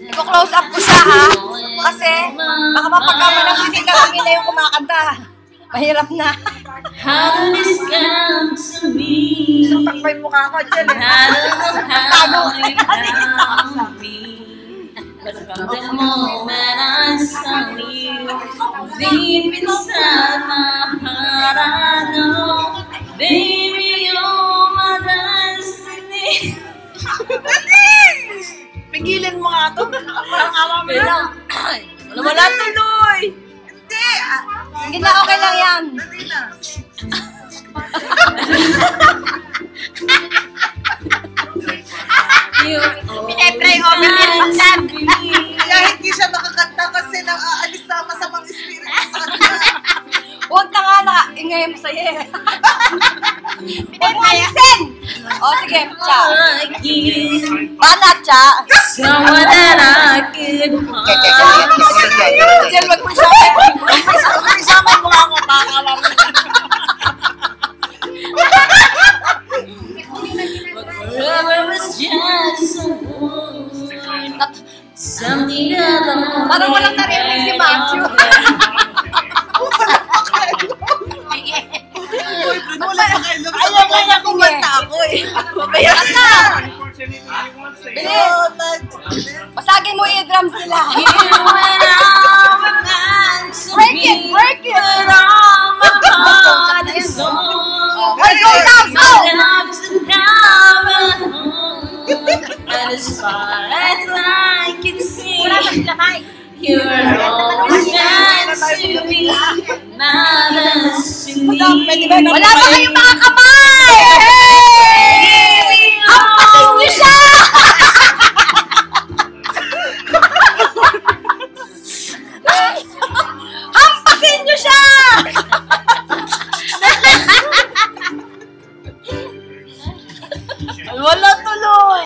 Iko-close up ko siya, ha? Kasi, baka mapagkama ng hindi ka kami na yung kumakanta. Mahirap na. Isang takpa yung mukha ko dyan. Tago ka. But from the moment I saw you, deep inside my heart I know, baby, you're my destiny. Pigilin mo nga ito. Parang awa mo lang. Wala tuloy. Hindi. Hindi na, okay lang yan. Hindi na. Pinay-pray over nila. Kaya hindi siya makakanta kasi aalis na masamang espiritu sa kanya. Huwag na nga na. Ingay mo sa'yo. Pinay-prayin! O, sige, Cha. Banat, Cha. Someone that I could hold. Jel, wag mo isama mo nga ako. Pakakawa mo. Forever was just a word, something that Parang walang narinig si Matthew. Ayaw ko niya kumanta ako eh. Mabayaran na! Bilis! Pasagin mo yung drums nila. Break it! Break it! Let's go now! Go! And as far as I can see, you're always meant to be my destiny. Wala ba kayong mga kamay?